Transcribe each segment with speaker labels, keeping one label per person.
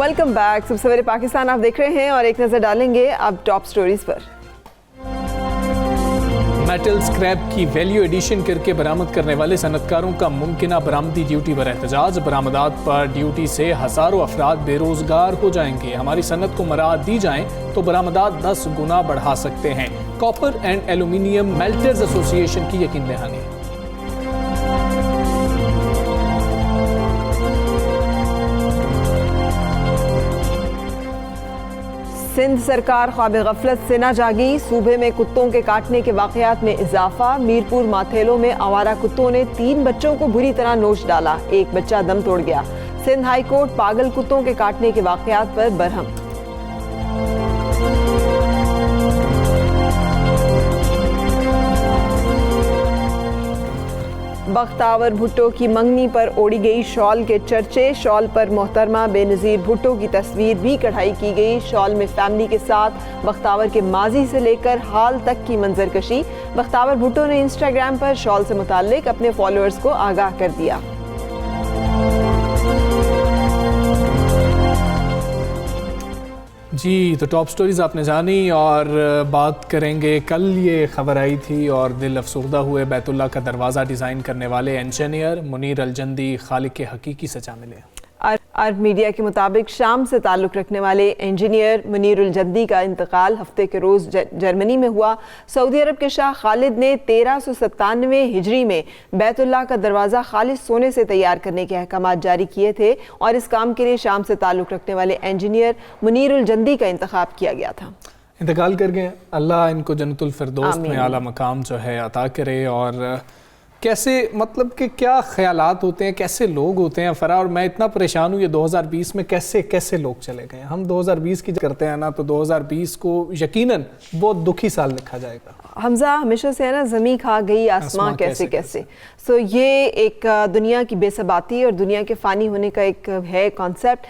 Speaker 1: Welcome back. सुबह सवेरे पाकिस्तान आप देख रहे हैं और एक नज़र डालेंगे अब टॉप स्टोरीज पर।
Speaker 2: मेटल स्क्रैप की वैल्यू एडिशन करके बरामद करने वाले सनतकारों का मुमकिना बरामदी ड्यूटी पर एहतजाज। बरामदात पर ड्यूटी से हज़ारों अफराद बेरोजगार हो जाएंगे। हमारी सनत को मराहत दी जाएं तो बरामदात 10 गुना बढ़ा सकते हैं। कॉपर एंड एल्यूमिनियम मेल्टर्स एसोसिएशन की यकीन दहानी।
Speaker 1: सिंध सरकार ख्वाब गफलत से न जागी। सूबे में कुत्तों के काटने के वाकयात में इजाफा। मीरपुर माथेलो में आवारा कुत्तों ने 3 बच्चों को बुरी तरह नोच डाला। एक बच्चा दम तोड़ गया। सिंध हाई कोर्ट पागल कुत्तों के काटने के वाकयात पर बरहम। बख्तावर भुट्टो की मंगनी पर ओढ़ी गई शॉल के चर्चे। शॉल पर मोहतरमा बेनज़ीर भुट्टो की तस्वीर भी कढ़ाई की गई। शॉल में फैमिली के साथ बख्तावर के माजी से लेकर हाल तक की मंजरकशी। बख्तावर भुट्टो ने इंस्टाग्राम पर शॉल से मुताल्लिक अपने फॉलोअर्स को आगाह कर दिया।
Speaker 2: जी, तो टॉप स्टोरीज आपने जानी और बात करेंगे। कल ये खबर आई थी और दिल अफसरदा हुए। बैतुल्लाह का दरवाज़ा डिज़ाइन करने वाले इंजीनियर मुनीर अलजंदी खालिक के हकीकी सजा मिले।
Speaker 1: अरब मीडिया के मुताबिक शाम से ताल्लुक़ रखने वाले इंजीनियर मुनीर अलजंदी का इंतकाल हफ्ते के रोज़ जर्मनी में हुआ। सऊदी अरब के शाह खालिद ने 1397 हिजरी में बैतुल्लाह का दरवाज़ा खालिस सोने से तैयार करने के अहकामात जारी किए थे और इस काम के लिए शाम से ताल्लुक़ रखने वाले इंजीनियर मुनीर अलजंदी का इंतखाब किया गया था।
Speaker 2: इंतकाल कर गए। अल्लाह इनको जन्नतुल फिरदौस में आला मकाम जो है अता करे। और कैसे, मतलब कि क्या ख्यालात होते हैं, कैसे लोग होते हैं फरा। और मैं इतना परेशान हूँ ये 2020 में कैसे लोग चले गए। हम 2020 की करते हैं ना, तो 2020 को यकीनन बहुत दुखी साल लिखा जाएगा।
Speaker 1: हमजा हमेशा से है ना, ज़मीं खा गई आसमां कैसे। सो ये एक दुनिया की बेसबाती और दुनिया के फ़ानी होने का एक है कॉन्सेप्ट।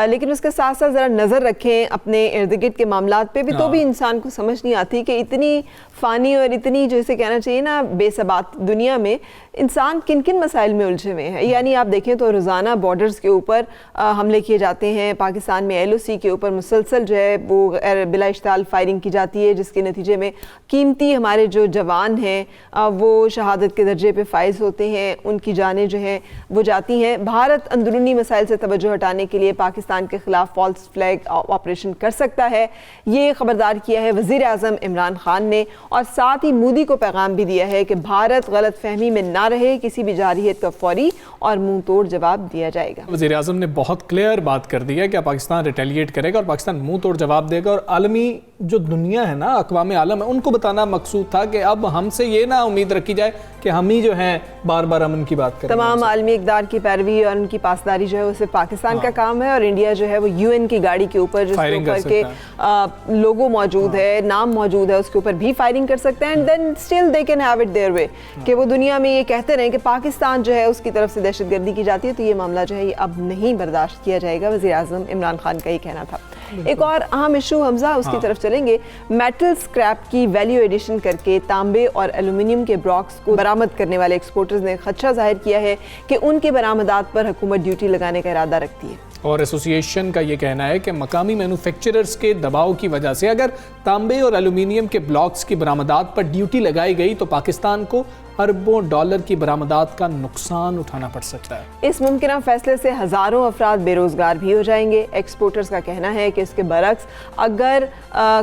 Speaker 1: लेकिन उसके साथ साथ ज़रा नज़र रखें अपने इर्द गिर्द के मामलात पे भी, तो भी इंसान को समझ नहीं आती कि इतनी फ़ानी और इतनी, जैसे कहना चाहिए ना, बेसबात दुनिया में इंसान किन किन मसाइल में उलझे हुए हैं। यानी आप देखें तो रोज़ाना बॉर्डर्स के ऊपर हमले किए जाते हैं। पाकिस्तान में LOC के ऊपर मुसलसल जो है वो बिला इश्ताल फायरिंग की जाती है, जिसके नतीजे में कीमती हमारे जो जवान हैं वो शहादत के दर्जे पे फाइज होते हैं। उनकी जानें जो हैं वो जाती हैं। भारत अंदरूनी मसाइल से तवज्जो हटाने के लिए पाकिस्तान के खिलाफ फॉल्स फ्लैग ऑपरेशन कर सकता है। ये खबरदार किया है वज़ीर आज़म इमरान खान ने, और साथ ही मोदी को पैगाम भी दिया है कि भारत गलत फहमी में ना रहे। किसी भी जारहियत का फौरी और मुंह तोड़ जवाब दिया जाएगा।
Speaker 2: वज़ीर आज़म ने बहुत क्लियर बात कर दी है कि पाकिस्तान रिटेलिएट करेगा और पाकिस्तान मुंह तोड़ जवाब देगा। और आलमी जो दुनिया है ना, अक़वाम आलम है, उनको बताना मकसूद था कि अब हमसे ये ना उम्मीद रखी जाए कि हम ही जो है बार बार अमन की बात करें।
Speaker 1: तमाम आलमी इक़दार की पैरवी और उनकी पासदारी जो है वो सिर्फ पाकिस्तान का काम है। और इंडिया जो है वो UN की गाड़ी के ऊपर, जिसके ऊपर के लोगो मौजूद है, नाम मौजूद है, उसके ऊपर भी फायरिंग कर सकते हैं। And then still they can have it their way, कि वो दुनिया में ये कहते रहें कि पाकिस्तान जो है उसकी तरफ से दहशतगर्दी की जाती है। तो ये मामला जो है ये अब नहीं बर्दाश्त किया जाएगा। वज़ीर आज़म इमरान खान का ये कहना था। एक और अहम इशू हमजा, उसकी तरफ चलेंगे। मेटल स्क्रैप की वैल्यू एडिशन करके तांबे और एल्यूमिनियम के ब्लॉक्स को बरामद करने वाले एक्सपोर्टर्स ने खदशा जाहिर किया है कि उनके बरामदात पर हुकूमत ड्यूटी लगाने का इरादा रखती है।
Speaker 2: और एसोसिएशन का ये कहना है कि मकामी मैन्युफैक्चरर्स के दबाव की वजह से अगर तांबे और एल्यूमिनियम के ब्लॉक्स की बरामदात पर ड्यूटी लगाई गई तो पाकिस्तान को अरबों डॉलर की बरामदात का नुकसान उठाना पड़ सकता है।
Speaker 1: इस मुमकिन फैसले से हज़ारों अफराद बेरोजगार भी हो जाएंगे। एक्सपोर्टर्स का कहना है कि इसके बरक्स अगर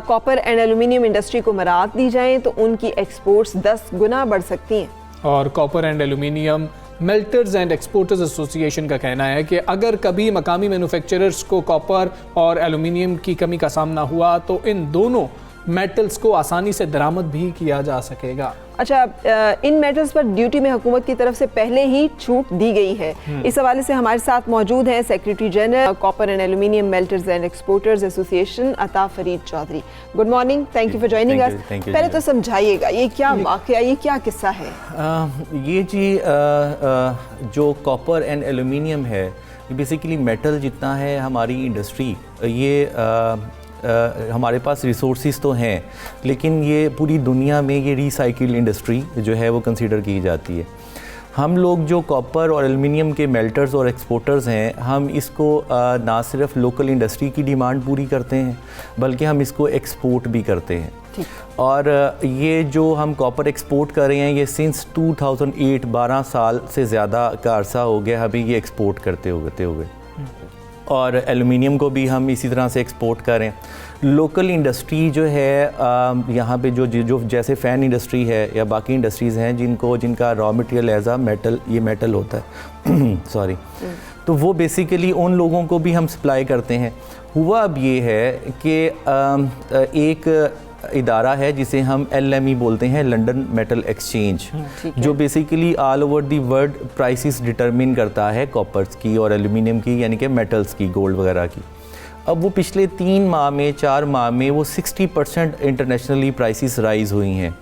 Speaker 1: कॉपर एंड एल्यूमिनियम इंडस्ट्री को मराहत दी जाए तो उनकी एक्सपोर्ट्स 10 गुना बढ़ सकती हैं।
Speaker 2: और copper and aluminium melters and exporters association का कहना है कि अगर कभी मकामी मैन्युफैक्चरर्स को कॉपर और एल्यूमिनियम की कमी का सामना हुआ तो इन दोनों मेटल्स को आसानी से दरामद भी किया जा सकेगा।
Speaker 1: अच्छा, इन मेटल्स पर ड्यूटी में हुकूमत की तरफ से पहले ही छूट दी गई है। इस हवाले से हमारे साथ मौजूद हैं secretary general copper and aluminium melters and exporters association Ata Farid Chaudhry. Good morning, thank you for joining us. पहले तो समझाइएगा ये क्या वाक़या, ये क्या किस्सा है?
Speaker 3: ये जी जो कॉपर एंड एल्यूमिनियम है, ये बेसिकली मेटल जितना है हमारी इंडस्ट्री, ये हमारे पास रिसोर्सेज तो हैं, लेकिन ये पूरी दुनिया में ये रिसाइकिल इंडस्ट्री जो है वो कंसीडर की जाती है। हम लोग जो कॉपर और एल्युमिनियम के मेल्टर्स और एक्सपोर्टर्स हैं, हम इसको ना सिर्फ लोकल इंडस्ट्री की डिमांड पूरी करते हैं बल्कि हम इसको एक्सपोर्ट भी करते हैं। और ये जो हम कॉपर एक्सपोर्ट कर रहे हैं ये सिंस 2008 12 साल से ज़्यादा का अरसा हो गया अभी ये एक्सपोर्ट करते हुए और एल्युमिनियम को भी हम इसी तरह से एक्सपोर्ट करें। लोकल इंडस्ट्री जो है यहाँ पे जो जैसे फ़ैन इंडस्ट्री है या बाकी इंडस्ट्रीज़ हैं जिनका रॉ मटेरियल एज आ मेटल, ये मेटल होता है सॉरी, तो वो बेसिकली उन लोगों को भी हम सप्लाई करते हैं। हुआ अब ये है कि एक इदारा है जिसे हम LME बोलते हैं, लंदन मेटल एक्सचेंज, जो basically all over the world prices determine करता है कॉपर्स की और एल्युमिनियम की, यानी कि मेटल्स की, गोल्ड वगैरह की। अब वो पिछले 3 माह में 4 माह में वो 60% इंटरनेशनली प्राइसेस राइज़ हुई हैं।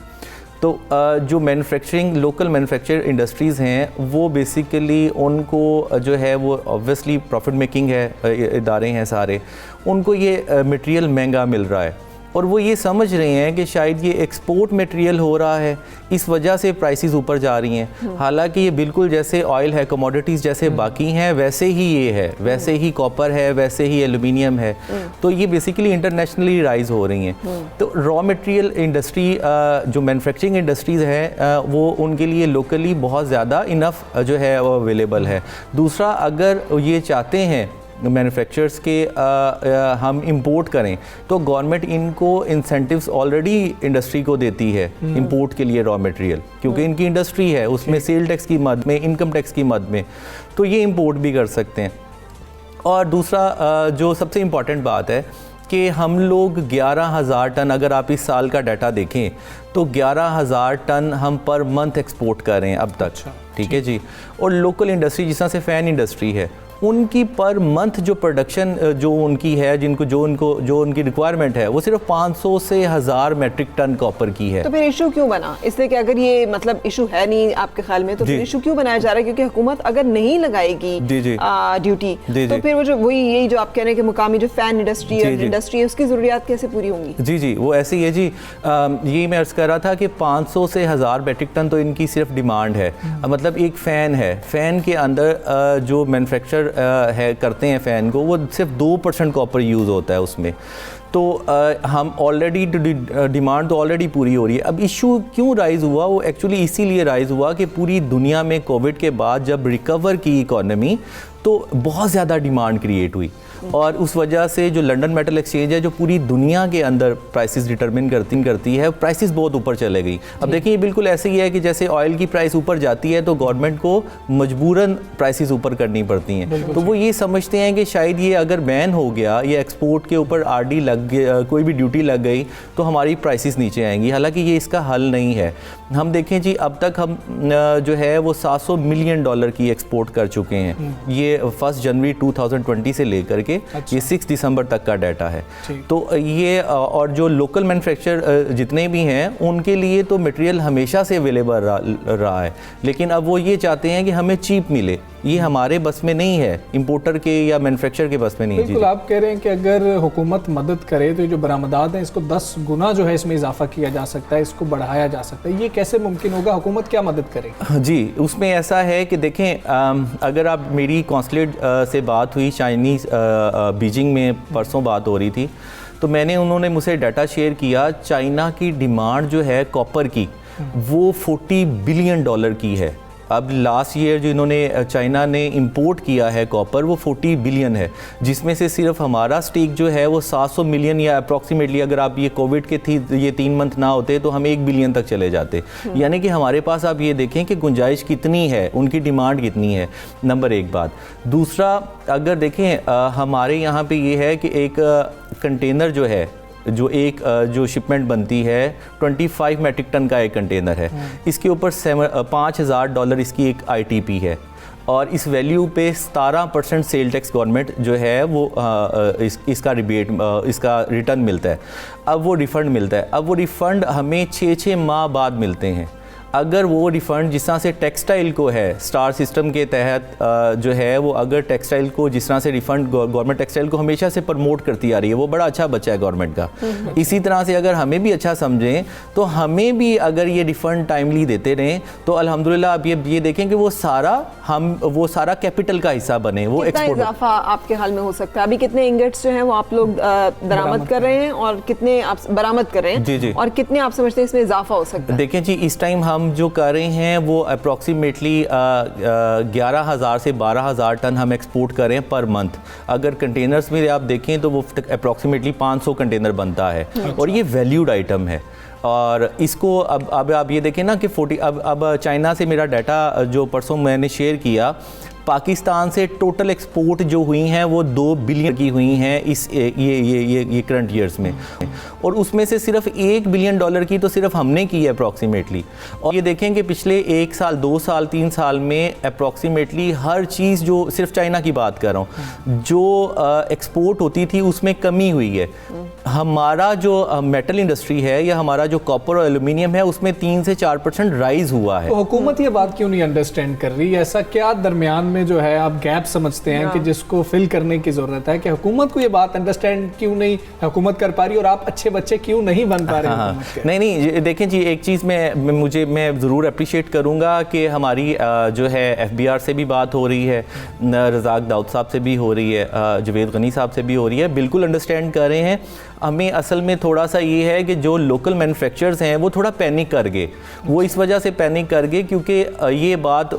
Speaker 3: तो जो मैन्युफैक्चरिंग लोकल मैन्युफैक्चर इंडस्ट्रीज़ हैं वो बेसिकली उनको जो है वो ऑब्वियसली प्रॉफिट मेकिंग है, इदारे हैं सारे, उनको ये मटेरियल महंगा मिल रहा है और वो ये समझ रहे हैं कि शायद ये एक्सपोर्ट मटेरियल हो रहा है, इस वजह से प्राइसेस ऊपर जा रही हैं। हालांकि ये बिल्कुल जैसे ऑयल है, कमोडिटीज़ जैसे बाकी हैं वैसे ही ये है, वैसे ही कॉपर है, वैसे ही एल्युमिनियम है, तो ये बेसिकली इंटरनेशनली राइज हो रही हैं। तो रॉ मटेरियल इंडस्ट्री जो मैन्युफैक्चरिंग इंडस्ट्रीज़ हैं वो उनके लिए लोकली बहुत ज़्यादा इनफ जो है वो अवेलेबल है। दूसरा, अगर ये चाहते हैं मैन्युफैक्चरर्स के हम इंपोर्ट करें तो गवर्नमेंट इनको इंसेंटिव्स ऑलरेडी इंडस्ट्री को देती है इंपोर्ट के लिए रॉ मटेरियल, क्योंकि इनकी इंडस्ट्री है, उसमें सेल टैक्स की मद में, इनकम टैक्स की मद में, तो ये इंपोर्ट भी कर सकते हैं। और दूसरा जो सबसे इम्पॉर्टेंट बात है कि हम लोग 11,000 टन, अगर आप इस साल का डाटा देखें तो 11,000 टन हम पर मंथ एक्सपोर्ट कर रहे हैं अब तक। ठीक है जी। और लोकल इंडस्ट्री जिस तरह से फ़ैन इंडस्ट्री है उनकी पर मंथ जो प्रोडक्शन जो उनकी है, जो उनकी रिक्वायरमेंट है वो सिर्फ 500 से 1000 मेट्रिक टन कॉपर की है।
Speaker 1: तो फिर इशू क्यों बना? इसलिए कि अगर ये मतलब इशू है नहीं आपके ख्याल में, तो फिर इशू क्यों बनाया जा रहा है? क्योंकि हुकूमत अगर नहीं लगाएगी ड्यूटी तो फिर वो जो यही जो आप कह रहे हैं कि मुकामी जो फैन इंडस्ट्री और इंडस्ट्री है उसकी ज़रूरियात कैसे पूरी होंगी?
Speaker 3: जी वो ऐसे ही है जी। यही मैं अर्ज़ कर रहा था कि 500 से 1000 मेट्रिक टन तो इनकी सिर्फ डिमांड है। मतलब एक फ़ैन है, फ़ैन के अंदर जो मैन्युफैक्चर है करते हैं फ़ैन को, वो सिर्फ 2% कॉपर यूज़ होता है उसमें। तो हम ऑलरेडी डिमांड तो ऑलरेडी पूरी हो रही है। अब इशू क्यों राइज़ हुआ? वो एक्चुअली इसीलिए राइज़ हुआ कि पूरी दुनिया में कोविड के बाद जब रिकवर की इकॉनमी तो बहुत ज़्यादा डिमांड क्रिएट हुई और उस वजह से जो लंदन मेटल एक्सचेंज है जो पूरी दुनिया के अंदर प्राइसेस डिटरमिन करती है, प्राइसेस बहुत ऊपर चले गई। अब देखिए ये बिल्कुल ऐसे ही है कि जैसे ऑयल की प्राइस ऊपर जाती है तो गवर्नमेंट को मजबूरन प्राइसेस ऊपर करनी पड़ती हैं। तो वो ये समझते हैं कि शायद ये अगर बैन हो गया या एक्सपोर्ट के ऊपर RD लग गया, कोई भी ड्यूटी लग गई तो हमारी प्राइसेस नीचे आएंगी। हालांकि ये इसका हल नहीं है। हम देखें जी, अब तक हम जो है वो $700 मिलियन की एक्सपोर्ट कर चुके हैं। ये 1 जनवरी 2020 से लेकर के ये 6 दिसंबर तक का डाटा है। तो ये और जो लोकल मैन्युफैक्चर जितने भी हैं उनके लिए तो मटेरियल हमेशा से अवेलेबल रहा है, लेकिन अब वो ये चाहते हैं कि हमें चीप मिले। ये हमारे बस में नहीं है, इंपोर्टर के या मैन्युफैक्चर के बस में नहीं है।
Speaker 2: बिल्कुल आप कह रहे हैं कि अगर हुकूमत मदद करे तो ये जो बरामदात हैं इसको 10 गुना जो है इसमें इजाफा किया जा सकता है, इसको बढ़ाया जा सकता है। ये कैसे मुमकिन होगा? हुकूमत क्या मदद करेगी?
Speaker 3: जी, उसमें ऐसा है कि देखें, अगर आप मेरी कॉन्सुलेट से बात हुई चाइनीज़ बीजिंग में, परसों बात हो रही थी, तो उन्होंने मुझसे डाटा शेयर किया। चाइना की डिमांड जो है कॉपर की वो $40 बिलियन की है। अब लास्ट ईयर जो चाइना ने इंपोर्ट किया है कॉपर वो 40 बिलियन है, जिसमें से सिर्फ हमारा स्टेक जो है वो 700 मिलियन या अप्रॉक्सीमेटली, अगर आप ये कोविड के ये 3 मंथ ना होते तो हम 1 बिलियन तक चले जाते। यानी कि हमारे पास आप ये देखें कि गुंजाइश कितनी है, उनकी डिमांड कितनी है, नंबर 1 बात। दूसरा, अगर देखें हमारे यहाँ पे ये है कि एक कंटेनर जो है, जो शिपमेंट बनती है 25 मेट्रिक टन का एक कंटेनर है, इसके ऊपर $5,000 इसकी एक ITP है और इस वैल्यू पे 17% सेल टैक्स गवर्नमेंट जो है वो इसका रिबेट, इसका रिटर्न मिलता है। अब वो रिफ़ंड मिलता है। अब वो रिफ़ंड हमें 6 माह बाद मिलते हैं। अगर वो रिफ़ंड जिस तरह से टेक्सटाइल को है स्टार सिस्टम के तहत जो है वो अगर टेक्सटाइल को जिस तरह से रिफ़ंड गवर्नमेंट टेक्सटाइल को हमेशा से प्रमोट करती आ रही है, वो बड़ा अच्छा बच्चा है गवर्नमेंट का। इसी तरह से अगर हमें भी अच्छा समझें तो हमें भी अगर ये रिफ़ंड टाइमली देते रहें तो अल्हम्दुलिल्लाह आप ये देखें कि वो सारा कैपिटल का हिस्सा बने। वो एक्सपोर्ट
Speaker 1: इजाफा आपके हाल में हो सकता है? अभी कितने इंगेट्स जो हैं वो आप लोग दरामद कर रहे हैं और कितने आप बरामद कर रहे हैं?
Speaker 3: जी जी।
Speaker 1: और कितने आप समझते हैं इसमें इजाफा हो सकता है?
Speaker 3: देखें जी, इस टाइम हम जो कर रहे हैं वो अप्रॉक्सीमेटली 11,000 से 12,000 टन हम एक्सपोर्ट कर रहे हैं पर मंथ। अगर कंटेनर्स में आप देखें तो वो अप्रॉक्सीमेटली 500 कंटेनर बनता है और ये वैल्यूड आइटम है। और इसको अब आप ये देखें ना कि 40 अब चाइना से मेरा डाटा जो परसों मैंने शेयर किया, पाकिस्तान से टोटल एक्सपोर्ट जो हुई हैं वो 2 बिलियन की हुई हैं इस ये करंट ईयर्स में, और उसमें से सिर्फ $1 बिलियन की तो सिर्फ हमने की है अप्रॉक्सीमेटली। और ये देखें कि पिछले 1 साल 2 साल 3 साल में अप्रॉक्सीमेटली हर चीज़, जो सिर्फ चाइना की बात कर रहा हूँ, जो एक्सपोर्ट होती थी उसमें कमी हुई है। हमारा जो मेटल इंडस्ट्री है या हमारा जो कॉपर और एल्यूमिनियम है उसमें 3 से 4% राइज हुआ है।
Speaker 2: तो हुकूमत ये बात क्यों नहीं अंडरस्टैंड कर रही? ऐसा क्या दरमियान में जो है आप गैप समझते हैं कि जिसको फिल करने की जरूरत है, कि हुकूमत को ये बात अंडरस्टैंड क्यों नहीं हुकूमत कर पा रही और आप अच्छे बच्चे क्यों नहीं बन पा रहे?
Speaker 3: हाँ, नहीं देखें जी, एक चीज़ मैं ज़रूर अप्रिशिएट करूँगा कि हमारी जो है FBR से भी बात हो रही है, रज़ाक दाऊद साहब से भी हो रही है, जवेद गनी साहब से भी हो रही है, बिल्कुल अंडरस्टैंड कर रहे हैं। हमें असल में थोड़ा सा ये है कि जो लोकल मैन्युफैक्चरर्स हैं वो थोड़ा पैनिक कर गए। वो इस वजह से पैनिक कर गए क्योंकि ये बात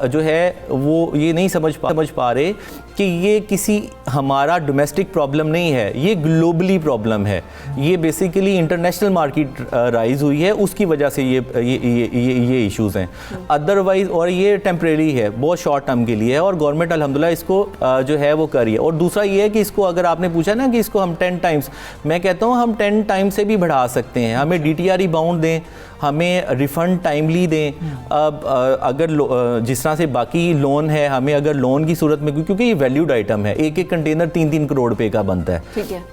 Speaker 3: जो है वो ये नहीं समझ पा रहे कि ये किसी हमारा डोमेस्टिक प्रॉब्लम नहीं है, ये ग्लोबली प्रॉब्लम है। ये बेसिकली इंटरनेशनल मार्केट राइज हुई है, उसकी वजह से ये इश्यूज़ हैं। अदरवाइज और ये टेम्परेरी है, बहुत शॉर्ट टर्म के लिए है, और गवर्नमेंट अल्हम्दुलिल्लाह इसको जो है वो कर रही है। और दूसरा ये है कि इसको अगर आपने पूछा ना कि इसको हम 10 टाइम्स, मैं कहता हूँ हम 10 टाइम्स से भी बढ़ा सकते हैं। हमें DTR रिबाउंड दें, हमें रिफ़ंड टाइमली दें। अब अगर जिस तरह से बाकी लोन है, हमें अगर लोन की सूरत में, क्योंकि ये वैल्यूड आइटम है, एक कंटेनर 3-3 करोड़ रुपए का बनता है,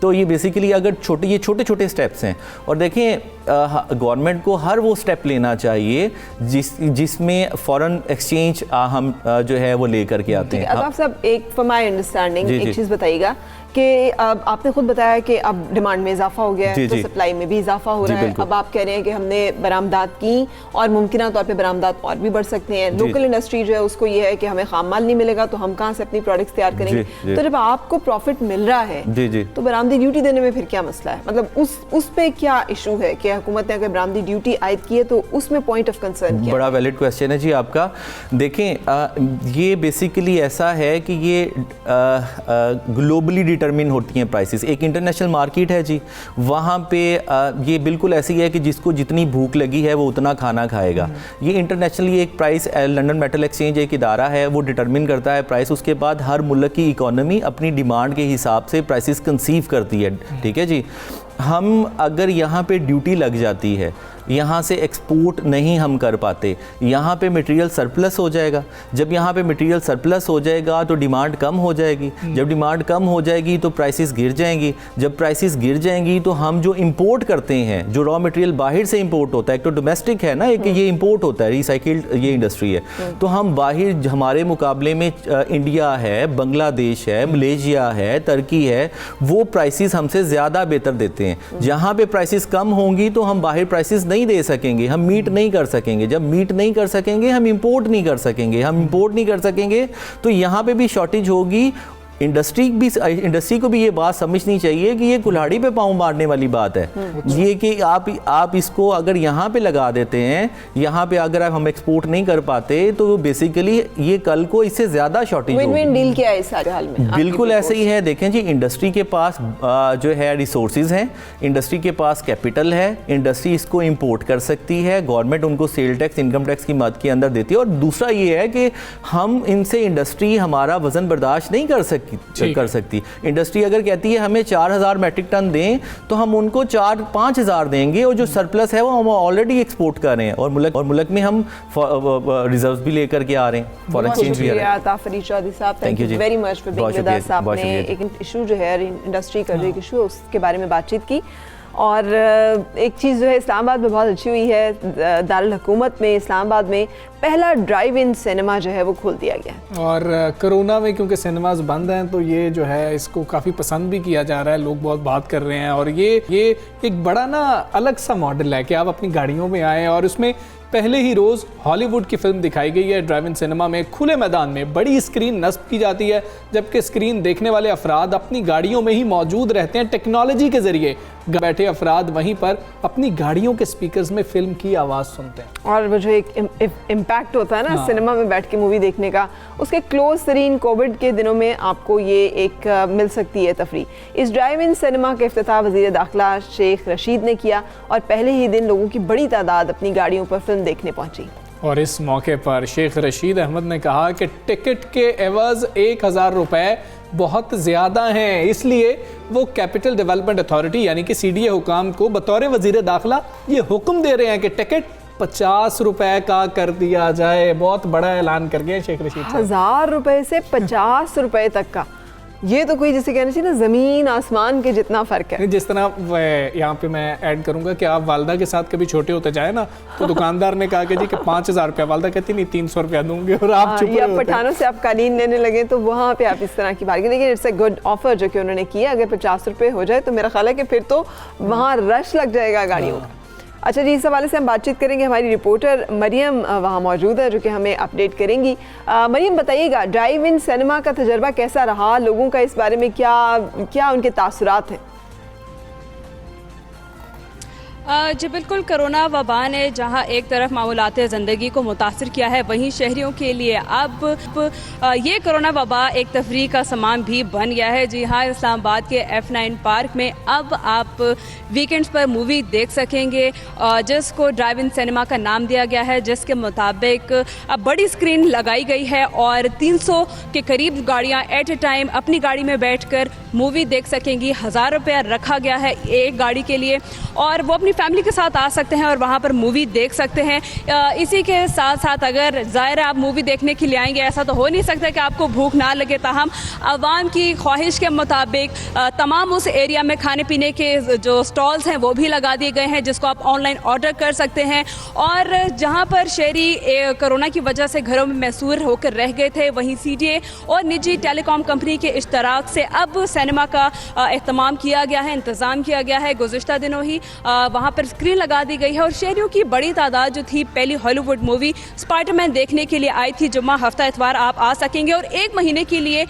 Speaker 3: तो ये बेसिकली अगर छोटे स्टेप्स हैं। और देखें गवर्नमेंट को हर वो स्टेप लेना चाहिए जिसमें फॉरेन एक्सचेंज हम जो है वो ले करके आते हैं।
Speaker 1: अब आप सब एक फॉर माय अंडरस्टैंडिंग एक चीज़ बताइएगा कि अब आपने खुद बताया कि अब डिमांड में इजाफा हो गया है, तो सप्लाई में भी इजाफा हो रहा है। अब आप कह रहे हैं कि हमने बरामदात की और मुमकिन तौर पे बरामदात और भी बढ़ सकते हैं। लोकल इंडस्ट्री जो है उसको ये है कि हमें खाम माल नहीं मिलेगा तो हम कहाँ से अपनी प्रोडक्ट्स तैयार करेंगे। तो जब आपको प्रॉफिट मिल रहा है तो बरामदी ड्यूटी देने में फिर क्या मसला है? मतलब उस पे क्या इशू है कि हुकूमत ने अगर बरामदी ड्यूटी आयद की है तो उसमें पॉइंट ऑफ कंसर्न क्या?
Speaker 3: बड़ा वैलिड क्वेश्चन है जी आपका। देखें ये बेसिकली ऐसा है कि ये ग्लोबली डिटरमिन होती हैं प्राइसेस। एक इंटरनेशनल मार्केट है जी, वहाँ पे ये बिल्कुल ऐसी है कि जिसको जितनी भूख लगी है वो उतना खाना खाएगा। ये इंटरनेशनली एक प्राइस, लंदन मेटल एक्सचेंज एक इदारा है, वो डिटरमिन करता है प्राइस। उसके बाद हर मुल्क की इकोनॉमी अपनी डिमांड के हिसाब से प्राइसेस कंसीव करती है, ठीक है जी। हम अगर यहाँ पे ड्यूटी लग जाती है, यहाँ से एक्सपोर्ट नहीं हम कर पाते, यहाँ पे मटेरियल सरप्लस हो जाएगा। जब यहाँ पे मटेरियल सरप्लस हो जाएगा तो डिमांड कम हो जाएगी। जब डिमांड कम हो जाएगी तो प्राइसेस गिर जाएंगी। जब प्राइसेस गिर जाएंगी तो हम जो इंपोर्ट करते हैं, जो रॉ मटेरियल बाहर से इंपोर्ट होता है, एक तो डोमेस्टिक है ना, एक ये इंपोर्ट होता है, रिसाइकिल्ड ये इंडस्ट्री है, तो हम बाहर हमारे मुकाबले में इंडिया है, बांग्लादेश है, मलेशिया है, तुर्की है, वो प्राइसेस हमसे ज़्यादा बेहतर देते हैं। जहाँ पे प्राइसेस कम होंगी तो हम बाहर प्राइसेस नहीं दे सकेंगे, हम मीट नहीं कर सकेंगे। जब मीट नहीं कर सकेंगे हम इंपोर्ट नहीं कर सकेंगे। हम इंपोर्ट नहीं कर सकेंगे तो यहाँ पे भी शॉर्टेज होगी। इंडस्ट्री को भी ये बात समझनी चाहिए कि ये कुल्हाड़ी पे पाँव मारने वाली बात है। ये कि आप इसको अगर यहाँ पे लगा देते हैं, यहाँ पे अगर हम एक्सपोर्ट नहीं कर पाते तो बेसिकली ये कल को इससे ज़्यादा शॉर्टेज होगी।
Speaker 1: विन-विन डील क्या है इस सारे हाल में?
Speaker 3: बिल्कुल ऐसे ही है। देखें जी, इंडस्ट्री के पास जो है रिसोर्सेज हैं, इंडस्ट्री के पास कैपिटल है, इंडस्ट्री इसको इंपोर्ट कर सकती है, गवर्नमेंट उनको सेल टैक्स, इनकम टैक्स की मद के अंदर देती है। और दूसरा ये है कि हम इनसे इंडस्ट्री हमारा वजन बर्दाश्त नहीं कर सकती। इंडस्ट्री अगर कहती है हमें 4,000 मैट्रिक टन दें तो हम उनको 4-5,000 देंगे, और जो सरप्लस है वो हम ऑलरेडी एक्सपोर्ट कर रहे हैं, और मुल्क में हम रिजर्व भी लेकर के आ रहे हैं, फॉरेन एक्सचेंज भी आ रहे हैं।
Speaker 1: फरीद चौधरी साहब, thank you very much for being with us. आपने एक इशू जो है इंडस्ट्री का जो एक इशू है उसके बारे में बातचीत की। और एक चीज़ जो है इस्लामाबाद में बहुत अच्छी हुई है, दारुल हुकूमत में इस्लामाबाद में पहला ड्राइव इन सिनेमा जो है वो खोल दिया गया है।
Speaker 2: और कोरोना में क्योंकि सिनेमाज बंद हैं तो ये जो है इसको काफ़ी पसंद भी किया जा रहा है, लोग बहुत बात कर रहे हैं। और ये एक बड़ा ना अलग सा मॉडल है कि आप अपनी गाड़ियों में आए और उसमें पहले ही रोज़ हॉलीवुड की फिल्म दिखाई गई है ड्राइव इन सिनेमा में, खुले मैदान में बड़ी स्क्रीन नस्ब की जाती है, जबकि स्क्रीन देखने वाले अफराद अपनी गाड़ियों में ही मौजूद रहते हैं। टेक्नोलॉजी के जरिए बैठे अफराद वहीं पर अपनी गाड़ियों के स्पीकर्स में फिल्म की आवाज़ सुनते हैं।
Speaker 1: और वो जो एक इम्पैक्ट होता है ना सिनेमा में बैठ के मूवी देखने का, उसके क्लोज तरीन कोविड के दिनों में आपको ये एक मिल सकती है तफरी। इस ड्राइव इन सिनेमा का इफ्तिताह वज़ीर दाखिला शेख रशीद ने किया और पहले ही दिन लोगों की बड़ी तादाद अपनी गाड़ियों पर फिल्म देखने पहुंची।
Speaker 2: और इस मौके पर शेख रशीद अहमद ने कहा कि टिकट के एवज 1000 रुपये बहुत ज़्यादा हैं, इसलिए वो कैपिटल डेवलपमेंट अथॉरिटी यानी कि CDA हुकाम को बतौर वज़ीर दाखिला ये हुक्म दे रहे हैं कि टिकट 50 रुपए का कर दिया जाए। बहुत बड़ा ऐलान कर गए शेख रशीद साहब।
Speaker 1: 1000 रुपए से 50 रुपए तक का, ये तो कोई जिसे कहना चाहिए ना ज़मीन आसमान के जितना फ़र्क है।
Speaker 2: जिस तरह यहाँ पे मैं ऐड करूँगा कि आप वालदा के साथ कभी छोटे होते जाए ना तो दुकानदार ने कहा कि जी कि 5000 रुपया, वालदा कहती नहीं 300 रुपया दूंगी और आप चुप
Speaker 1: या पठानों से आप कालीन लेने लगे तो वहाँ पे आप इस तरह की बात, लेकिन इट्स अ गुड ऑफर जो कि उन्होंने किया। अगर 50 रुपये हो जाए तो मेरा ख्याल है कि फिर तो वहाँ रश लग जाएगा गाड़ियों का। अच्छा जी, इस हवाले से हम बातचीत करेंगे, हमारी रिपोर्टर मरियम वहाँ मौजूद है जो कि हमें अपडेट करेंगी। मरियम बताइएगा, ड्राइव इन सिनेमा का तजर्बा कैसा रहा, लोगों का इस बारे में क्या उनके तासुरात हैं?
Speaker 4: जी बिल्कुल, कोरोना वबा ने जहां एक तरफ मामूलात ज़िंदगी को मुतासर किया है, वहीं शहरियों के लिए अब ये कोरोना वबा एक तफरीह का सामान भी बन गया है। जी हाँ, इस्लामाबाद के F9 पार्क में अब आप वीकेंड्स पर मूवी देख सकेंगे, जिसको ड्राइव इन सिनेमा का नाम दिया गया है, जिसके मुताबिक अब बड़ी स्क्रीन लगाई गई है और 300 के करीब गाड़ियाँ एट ए टाइम अपनी गाड़ी में बैठकर मूवी देख सकेंगी। 1000 रुपया रखा गया है एक गाड़ी के लिए और वो अपनी फैमिली के साथ आ सकते हैं और वहाँ पर मूवी देख सकते हैं। इसी के साथ साथ अगर ज़ाहिर है आप मूवी देखने के लिए आएंगे, ऐसा तो हो नहीं सकता कि आपको भूख ना लगे, ताहम आवाम की ख्वाहिश के मुताबिक तमाम उस एरिया में खाने पीने के जो स्टॉल्स हैं वो भी लगा दिए गए हैं, जिसको आप ऑनलाइन ऑर्डर कर सकते हैं। और जहाँ पर शहरी कोरोना की वजह से घरों में मैसूर होकर रह गए थे, वहीं CDA और निजी टेलीकॉम कंपनी के इश्तराक से अब सिनेमा का एहतमाम किया गया है, इंतज़ाम किया गया है। गुज़िश्ता दिनों ही वहाँ पर स्क्रीन लगा दी गई है और शहरियों की बड़ी तादाद जो थी पहली हॉलीवुड मूवी स्पाइडरमैन देखने के लिए आई थी। जुम्मा हफ्ता इतवार आप आ सकेंगे और 1 महीने के लिए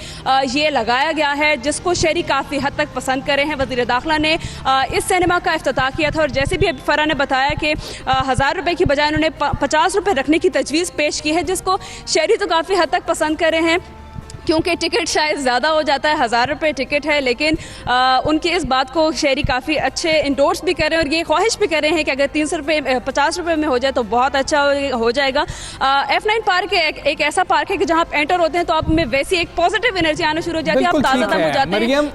Speaker 4: ये लगाया गया है, जिसको शहरी काफ़ी हद तक पसंद कर रहे हैं। वज़ीर दाखिला ने इस सिनेमा का इफ्तिताह किया था और जैसे भी अभी फरा ने बताया कि 1000 रुपये की बजाय उन्होंने 50 रुपये रखने की तजवीज़ पेश की है, जिसको शहरी तो काफ़ी हद तक पसंद कर रहे हैं, क्योंकि टिकट शायद ज़्यादा हो जाता है। 1000 रुपये टिकट है, लेकिन उनकी इस बात को शहरी काफ़ी अच्छे इंडोर्स भी कर रहे हैं और ये ख्वाहिश भी कर रहे हैं कि अगर 300 रुपये 50 रुपये में हो जाए तो बहुत अच्छा हो जाएगा। F9 पार्क एक ऐसा पार्क है कि जहाँ आप एंटर होते हैं तो आप में वैसी एक पॉजिटिव एनर्जी आना शुरू हो जाती है, आप ताज़ा हो जाते हैं।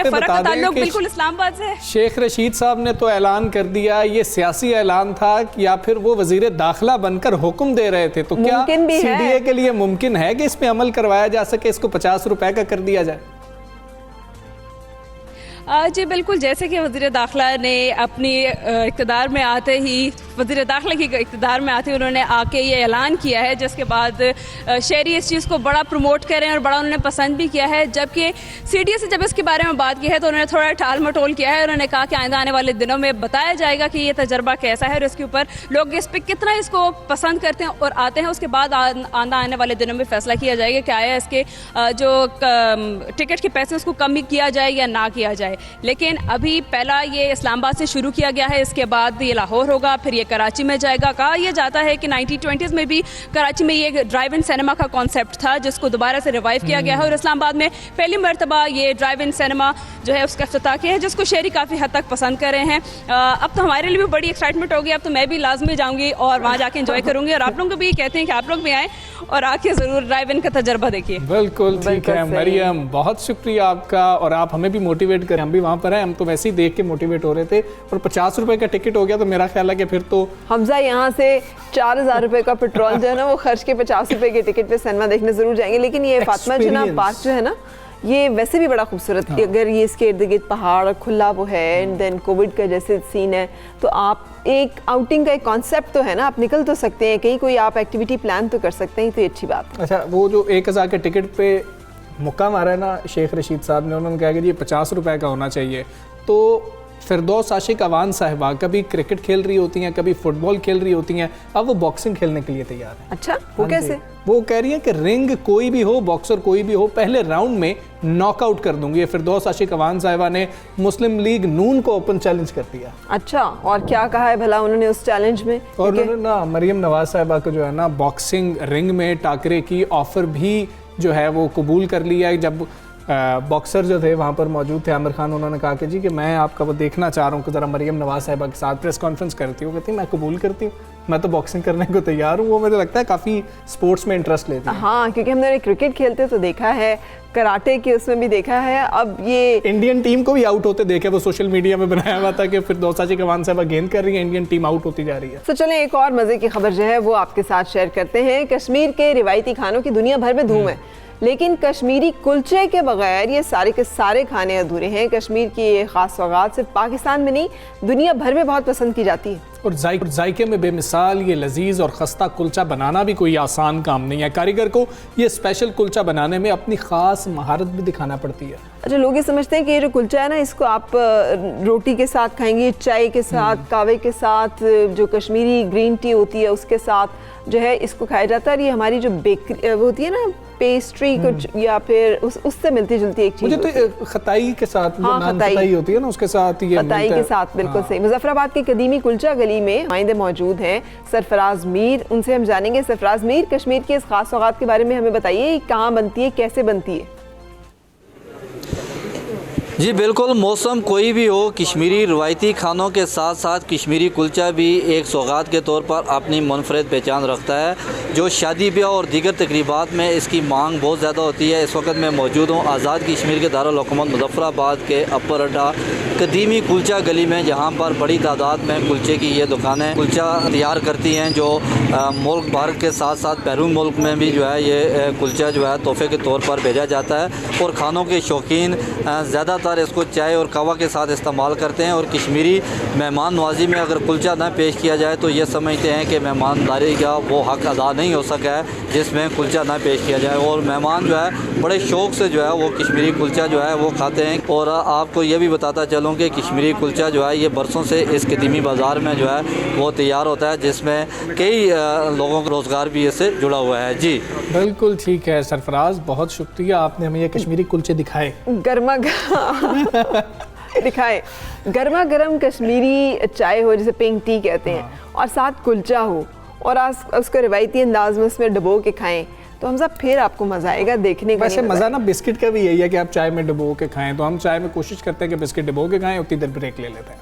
Speaker 4: फ़र्क का ताल्लुक बिल्कुल इस्लामाबाद से है।
Speaker 2: शेख रशीद साहब ने तो ऐलान कर दिया, ये सियासी ऐलान था या फिर वो वज़ीर दाखिला बनकर हुक्म दे रहे थे, तो क्या CDA के लिए मुमकिन है कि इस पे अमल करवाया जा सके, इसको 50 रुपए का कर दिया जाए?
Speaker 4: जी बिल्कुल, जैसे कि वज़ीर दाखिला ने अपनी इक़्तिदार में आते ही उन्होंने आके ये ऐलान किया है, जिसके बाद शहरी इस चीज़ को बड़ा प्रमोट कर रहे हैं और बड़ा उन्होंने पसंद भी किया है। जबकि CDA से जब इसके बारे में बात की है तो उन्होंने थोड़ा टाल मटोल किया है। उन्होंने कहा कि आने वाले दिनों में बताया जाएगा कि ये तजर्बा कैसा है और इसके ऊपर लोग इस पर कितना इसको पसंद करते हैं और आते हैं। उसके बाद आने वाले दिनों में फैसला किया जाएगा कि आया इसके जो टिकट के पैसे उसको कम किया जाए या ना किया जाए। लेकिन अभी पहला ये इस्लामाबाद से शुरू किया गया है, इसके बाद ये लाहौर होगा, फिर ये कराची में जाएगा। कहा यह जाता है कि 1920s में भी कराची में ये ड्राइव इन सिनेमा का कॉन्सेप्ट था, जिसको दोबारा से रिवाइव किया गया है और इस्लामाबाद में पहली मरतबा ये ड्राइव इन सिनेमा जो है उसका इफ्तिताह किया है, जिसको शहरी काफ़ी हद तक पसंद कर रहे हैं। अब तो हमारे लिए भी बड़ी एक्साइटमेंट होगी, अब तो मैं भी लाजमी जाऊँगी और वहाँ जाके एंजॉय करूँगी और आप लोगों को भी कहते हैं कि आप लोग भी आएँ और आके ज़रूर ड्राइव इन का तजर्बा देखिए।
Speaker 2: बिल्कुल ठीक है मरियम, बहुत शुक्रिया आपका और आप हमें भी मोटिवेट करें। हम भी वहाँ पर हैं, हम तो वैसे ही देख के मोटिवेट हो रहे थे और 50 रुपए का टिकट हो गया तो मेरा ख्याल है कि फिर तो
Speaker 1: हमजा यहाँ से 4000 रुपए का पेट्रोल जो है ना वो खर्च के 50 रुपए के टिकट पे सिनेमा देखने जरूर जाएंगे। लेकिन ये फातिमा जिन्ना पार्क जो है ना, ये वैसे भी बड़ा खूबसूरत है। अगर ये इसके इर्द गिर्द पहाड़ खुला वो है एंड देन कोविड का जैसे सीन है, तो आप एक आउटिंग का एक कॉन्सेप्ट तो है ना, आप निकल तो सकते हैं, कहीं कोई आप एक्टिविटी प्लान तो कर सकते हैं, तो ये अच्छी बात है।
Speaker 2: अच्छा, वो जो 1000 के टिकट पे मुक्का मारा है ना शेख रशीद साहब ने, उन्होंने कहा कि ये 50 रुपए का होना चाहिए। तो फिरदौस आशिक अवान साहिबा कभी क्रिकेट खेल रही होती हैं, कभी फुटबॉल खेल रही होती हैं, अब वो बॉक्सिंग खेलने के लिए तैयार है।
Speaker 1: अच्छा, वो कैसे?
Speaker 2: वो कह रही है कि रिंग कोई भी हो, बॉक्सर कोई भी हो, पहले राउंड में नॉकआउट कर दूंगी। ये फिरदौस आशिक अवान साहिबा ने मुस्लिम लीग नून को ओपन चैलेंज कर दिया।
Speaker 1: अच्छा, और क्या कहा है भला उन्होंने उस चैलेंज में?
Speaker 2: और उन्होंने ना मरियम नवाज साहिबा को जो है ना बॉक्सिंग रिंग में टाकरे की ऑफर भी जो है वो कबूल कर लिया है। जब बॉक्सर जो थे वहाँ पर मौजूद थे, आमिर खान, उन्होंने कहा कि जी कि मैं आपका वो देखना चाह रहा हूँ कि ज़रा मरियम नवाज साहिबा के साथ प्रेस कॉन्फ्रेंस करती हूँ। कहती मैं कबूल करती हूँ, मैं तो बॉक्सिंग करने को तैयार हूँ। वो मुझे लगता है काफ़ी स्पोर्ट्स में इंटरेस्ट लेती है।
Speaker 1: हाँ, क्योंकि हमने क्रिकेट खेलते तो देखा है, कराटे के उसमें भी देखा है। अब ये
Speaker 2: इंडियन टीम को भी आउट होते देखे, वो सोशल मीडिया में बनाया हुआ था कि फिरदौस आशिक अवान साहिबा गेंद कर रही है, इंडियन टीम आउट होती जा रही है।
Speaker 1: तो चलें एक और मज़े की खबर जो है वो आपके साथ शेयर करते हैं। कश्मीर के रिवायती खानों की दुनिया भर में धूम है, लेकिन कश्मीरी कुलचे के बगैर ये सारे के सारे खाने अधूरे हैं। कश्मीर की ये ख़ास सौगात सिर्फ पाकिस्तान में नहीं, दुनिया भर में बहुत पसंद की जाती है।
Speaker 2: और जायके में बेमिसाल ये लजीज और खस्ता कुलचा बनाना भी कोई आसान काम नहीं है। कारीगर को ये स्पेशल कुलचा बनाने में अपनी ख़ास महारत भी दिखाना पड़ती है।
Speaker 1: अच्छा, लोग ये समझते हैं कि ये जो कुलचा है ना, इसको आप रोटी के साथ खाएंगे, चाय के साथ, कावे के साथ, जो कश्मीरी ग्रीन टी होती है उसके साथ जो है इसको खाया जाता है। और ये हमारी जो बेकरी वो होती है ना, पेस्ट्री कुछ, या फिर उससे मिलती जुलती एक चीज़।
Speaker 2: मुझे तो खताई के साथ,
Speaker 1: हाँ,
Speaker 2: खताई होती है ना, उसके साथ ये
Speaker 1: खताई के साथ बिल्कुल सही। मुजफ्फराबाद की कदीमी कुलचा गली में नुमाइंदे मौजूद हैं, सरफराज मीर, उनसे हम जानेंगे। सरफराज मीर, कश्मीर की इस खास सौगात के बारे में हमें बताइए, कहाँ बनती है, कैसे बनती है?
Speaker 5: जी बिल्कुल, मौसम कोई भी हो, कश्मीरी रवायती खानों के साथ साथ कश्मीरी कुलचा भी एक सौगात के तौर पर अपनी मुनफरद पहचान रखता है, जो शादी ब्याह और दीगर तकरीबात में इसकी मांग बहुत ज़्यादा होती है। इस वक्त मैं मौजूद हूँ आज़ाद कश्मीर के दारुल हुकूमत मुजफ्फराबाद के अपर अड्डा कदीमी कुलचा गली में, जहाँ पर बड़ी तादाद में कुलचे की ये दुकानें कुलचा तैयार करती हैं, जो मुल्क भारत के साथ साथ बैरून मुल्क में भी जो है ये कुलचा जो है तोहफे के तौर पर भेजा जाता है। और ख़ानों के शौकीन ज़्यादातर इसको चाय और कहवा के साथ इस्तेमाल करते हैं। और कश्मीरी मेहमान नवाजी में अगर कुलचा ना पेश किया जाए तो ये समझते हैं कि मेहमानदारी का वो हक़ अदा नहीं हो सका है जिसमें कुलचा ना पेश किया जाए। और मेहमान जो है बड़े शौक़ से जो है वो कश्मीरी कुलचा जो है वो खाते हैं। और आपको ये भी बताता चलूँ कि कश्मीरी कुलचा जो है ये बरसों से इस कदीमी बाज़ार में जो है वो तैयार होता है, जिसमें कई लोगों का रोज़गार भी इससे जुड़ा हुआ है। जी
Speaker 2: बिल्कुल ठीक है सरफराज, बहुत शुक्रिया, आपने हमें ये कश्मीरी कुलचे दिखाए,
Speaker 1: गर्मा दिखाए। गर्मा गर्म कश्मीरी चाय हो जिसे पिंक टी कहते हैं, और साथ कुलचा हो, और आप उसको रिवायती अंदाज में उसमें डुबो के खाएं, तो हम सब फिर आपको मज़ा आएगा देखने का।
Speaker 2: वैसे मज़ा ना बिस्किट का भी यही है कि आप चाय में डुबो के खाएं, तो हम चाय में कोशिश करते हैं कि बिस्किट डुबो के खाएं, उतनी देर ब्रेक ले लेते हैं।